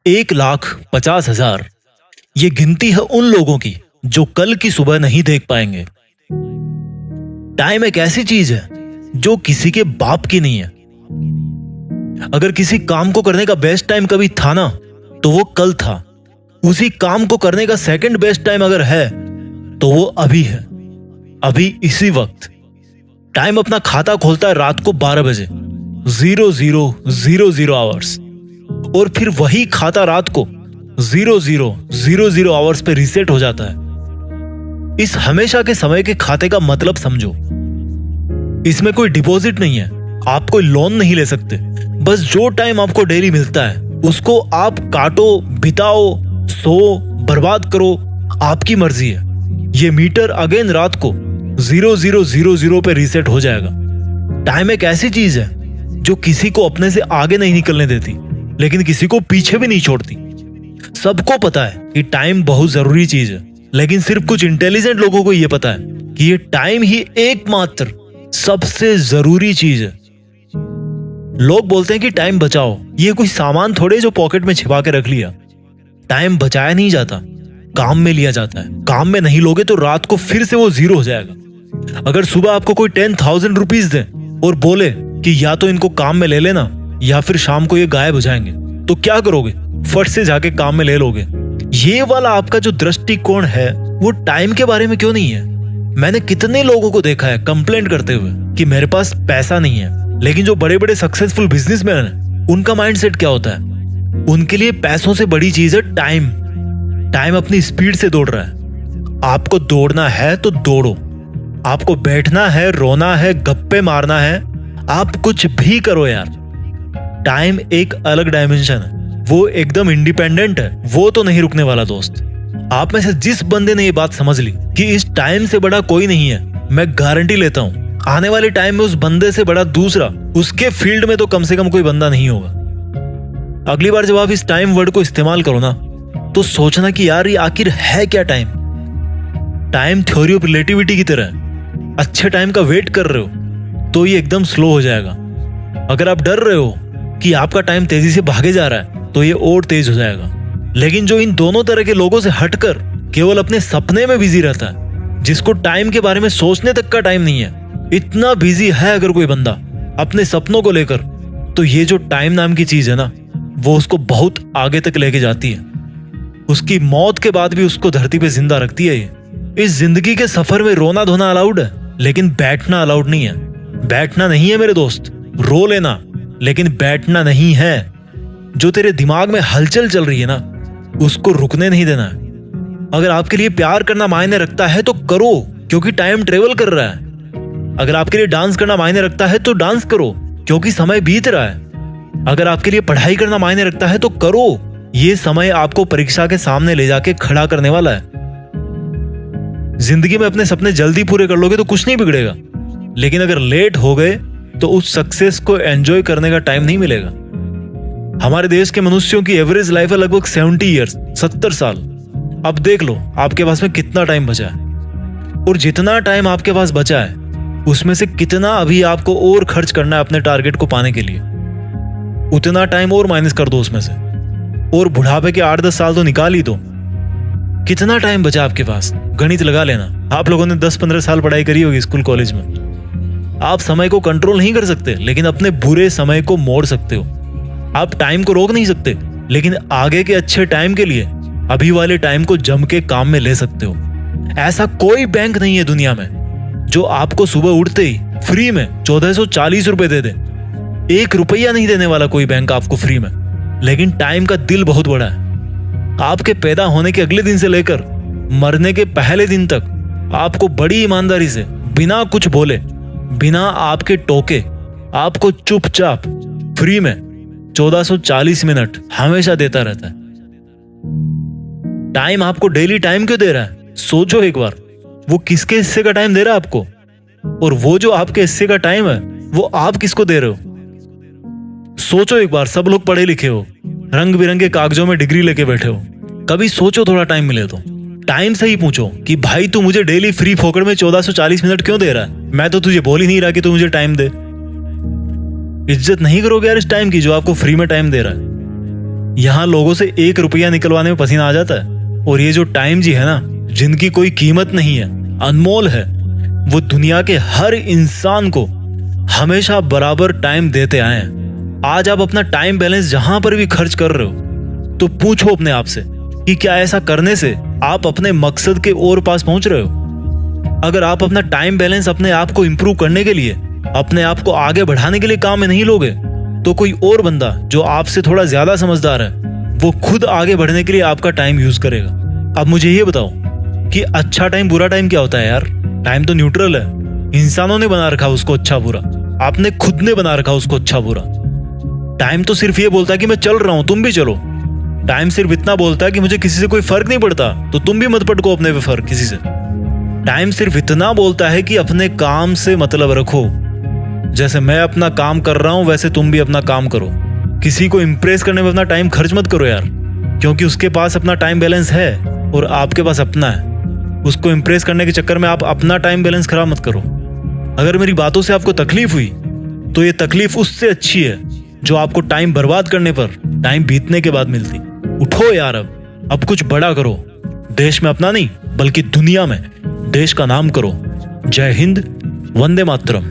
1,50,000 ये गिनती है उन लोगों की जो कल की सुबह नहीं देख पाएंगे। टाइम एक ऐसी चीज है जो किसी के बाप की नहीं है। अगर किसी काम को करने का बेस्ट टाइम कभी था ना, तो वो कल था। उसी काम को करने का सेकंड बेस्ट टाइम अगर है तो वो अभी है, अभी इसी वक्त। टाइम अपना खाता खोलता है रात को 12 बजे 00:00 आवर्स, और फिर वही खाता रात को 00:00 आवर्स पे रीसेट हो जाता है। इस हमेशा के समय के खाते का मतलब समझो। इसमें कोई डिपॉजिट नहीं है, आप कोई लोन नहीं ले सकते। बस जो टाइम आपको डेली मिलता है उसको आप काटो, बिताओ, सो, बर्बाद करो, आपकी मर्जी है। ये मीटर अगेन रात को 00:00 पे रीसेट हो जाएगा। टाइम एक ऐसी चीज है जो किसी को अपने से आगे नहीं निकलने देती, लेकिन किसी को पीछे भी नहीं छोड़ती। सबको पता है कि टाइम बहुत जरूरी चीज है, लेकिन सिर्फ कुछ इंटेलिजेंट लोगों को यह पता है कि ये टाइम ही एकमात्र सबसे जरूरी चीज है। लोग बोलते हैं कि टाइम बचाओ, ये कोई सामान थोड़े जो पॉकेट में छिपा के रख लिया। टाइम बचाया नहीं जाता, काम में लिया जाता है। काम में नहीं लोगे तो रात को फिर से वो 0 हो जाएगा। अगर सुबह आपको कोई 10,000 रुपीज दे और बोले कि या तो इनको काम में ले लेना या फिर शाम को ये गायब हो जाएंगे, तो क्या करोगे? फट से जाके काम में ले लोगे। ये वाला आपका जो दृष्टिकोण है वो टाइम के बारे में क्यों नहीं है? मैंने कितने लोगों को देखा है कंप्लेंट करते हुए कि मेरे पास पैसा नहीं है, लेकिन जो बड़े बड़े सक्सेसफुल बिजनेसमैन हैं उनका माइंडसेट क्या होता है? उनके लिए पैसों से बड़ी चीज है टाइम। टाइम अपनी स्पीड से दौड़ रहा है। आपको दौड़ना है तो दौड़ो, आपको बैठना है, रोना है, गप्पे मारना है, आप कुछ भी करो यार। टाइम एक अलग डायमेंशन है, वो एकदम इंडिपेंडेंट है, वो तो नहीं रुकने वाला दोस्त। आप में से जिस बंदे ने ये बात समझ ली कि इस टाइम से बड़ा कोई नहीं है, मैं गारंटी लेता हूं आने वाले टाइम में उस बंदे से बड़ा दूसरा उसके फील्ड में तो कम से कम कोई बंदा नहीं होगा। अगली बार जब आप इस टाइम वर्ड को इस्तेमाल करो ना, तो सोचना कि यार ये आखिर है क्या time. Time theory of relativity की तरह है। अच्छे टाइम का वेट कर रहे हो तो ये एकदम स्लो हो जाएगा। अगर आप डर रहे हो कि आपका टाइम तेजी से भागे जा रहा है तो ये और तेज हो जाएगा। लेकिन जो इन दोनों तरह के लोगों से हटकर केवल अपने सपने में बिजी रहता है, जिसको टाइम के बारे में सोचने तक का टाइम नहीं है, इतना बिजी है अगर कोई बंदा अपने सपनों को लेकर, तो ये जो टाइम नाम की चीज है ना, वो उसको बहुत आगे तक लेके जाती है। उसकी मौत के बाद भी उसको धरती पे जिंदा रखती है। ये इस जिंदगी के सफर में रोना धोना अलाउड है, लेकिन बैठना अलाउड नहीं है। बैठना नहीं है मेरे दोस्त, रो लेना, लेकिन बैठना नहीं है। जो तेरे दिमाग में हलचल चल रही है ना, उसको रुकने नहीं देना है। अगर आपके लिए प्यार करना मायने रखता है तो करो, क्योंकि टाइम ट्रेवल कर रहा है। अगर आपके लिए डांस करना मायने रखता है तो डांस करो, क्योंकि समय बीत रहा है। अगर आपके लिए पढ़ाई करना मायने रखता है तो करो, ये समय आपको परीक्षा के सामने ले जाके खड़ा करने वाला है। जिंदगी में अपने सपने जल्दी पूरे कर लोगे तो कुछ नहीं बिगड़ेगा, लेकिन अगर लेट हो गए तो उस सक्सेस को एंजॉय करने का टाइम नहीं मिलेगा। हमारे देश के मनुष्यों की एवरेज लाइफ है लगभग 70 ईयर्स, 70 साल। अब देख लो आपके पास में कितना टाइम बचा है, और जितना टाइम आपके पास बचा है उसमें से कितना अभी आपको और खर्च करना है अपने टारगेट को पाने के लिए। उतना टाइम और माइनस कर दो उसमें से, और बुढ़ापे के 8-10 साल तो निकाल ही दो। कितना टाइम बचा आपके पास? गणित लगा लेना। आप लोगों ने 10-15 साल पढ़ाई करी होगी स्कूल कॉलेज में। आप समय को कंट्रोल नहीं कर सकते, लेकिन अपने बुरे समय को मोड़ सकते हो। आप टाइम को रोक नहीं सकते, लेकिन आगे के अच्छे टाइम के लिए अभी वाले टाइम को जम के काम में ले सकते हो। ऐसा कोई बैंक नहीं है दुनिया में जो आपको सुबह उठते ही फ्री में 1440 रुपए दे दे। 1 रुपया नहीं देने वाला कोई बैंक आपको फ्री में। लेकिन टाइम का दिल बहुत बड़ा है। आपके पैदा होने के अगले दिन से लेकर मरने के पहले दिन तक आपको बड़ी ईमानदारी से, बिना कुछ बोले, बिना आपके टोके, आपको चुपचाप फ्री में 1440 मिनट हमेशा देता रहता है। टाइम आपको डेली टाइम क्यों दे रहा है? सोचो एक बार, वो किसके हिस्से का टाइम दे रहा है आपको, और वो जो आपके हिस्से का टाइम है वो आप किसको दे रहे हो? सोचो एक बार। सब लोग पढ़े लिखे हो, रंग बिरंगे कागजों में डिग्री लेके बैठे हो। कभी सोचो थोड़ा टाइम मिले तो टाइम से ही पूछो कि भाई तू मुझे डेली फ्री फोकट में 1440 मिनट क्यों दे रहा है? मैं तो तुझे बोल ही नहीं रहा कि तू मुझे टाइम दे। इज्जत नहीं करोगे यार इस टाइम की जो आपको फ्री में टाइम दे रहा है। यहाँ लोगों से 1 रुपया निकलवाने में पसीना आ जाता है। और ये जो टाइम जी है ना, जिनकी कोई कीमत नहीं है, अनमोल है, वो दुनिया के हर इंसान को हमेशा बराबर टाइम देते आए हैं। आज आप अपना टाइम बैलेंस जहां पर भी खर्च कर रहे हो तो पूछो अपने आप से कि क्या ऐसा करने से आप अपने मकसद के और पास पहुंच रहे हो। अगर आप अपना टाइम बैलेंस अपने आप को इंप्रूव करने के लिए, अपने आप को आगे बढ़ाने के लिए काम में नहीं लोगे, तो कोई और बंदा जो आपसे थोड़ा ज्यादा समझदार है, वो खुद आगे बढ़ने के लिए आपका टाइम यूज करेगा। अब मुझे ये बताओ कि अच्छा टाइम बुरा टाइम क्या होता है यार? टाइम तो न्यूट्रल है। इंसानों ने बना रखा उसको अच्छा बुरा, आपने खुद ने बना रखा उसको अच्छा बुरा। टाइम तो सिर्फ ये बोलता है कि मैं चल रहा हूं, तुम भी चलो। टाइम सिर्फ इतना बोलता है कि मुझे किसी से कोई फर्क नहीं पड़ता, तो तुम भी मत पटको अपने पे फर्क किसी से। टाइम सिर्फ इतना बोलता है कि अपने काम से मतलब रखो। जैसे मैं अपना काम कर रहा हूं वैसे तुम भी अपना काम करो। किसी को इंप्रेस करने में अपना टाइम खर्च मत करो यार, क्योंकि उसके पास अपना टाइम बैलेंस है और आपके पास अपना है। उसको इंप्रेस करने के चक्कर में आप अपना टाइम बैलेंस खराब मत करो। अगर मेरी बातों से आपको तकलीफ हुई तो ये तकलीफ उससे अच्छी है जो आपको टाइम बर्बाद करने पर टाइम बीतने के बाद मिलती। उठो यार, अब कुछ बड़ा करो। देश में अपना नहीं बल्कि दुनिया में देश का नाम करो। जय हिंद, वंदे मातरम।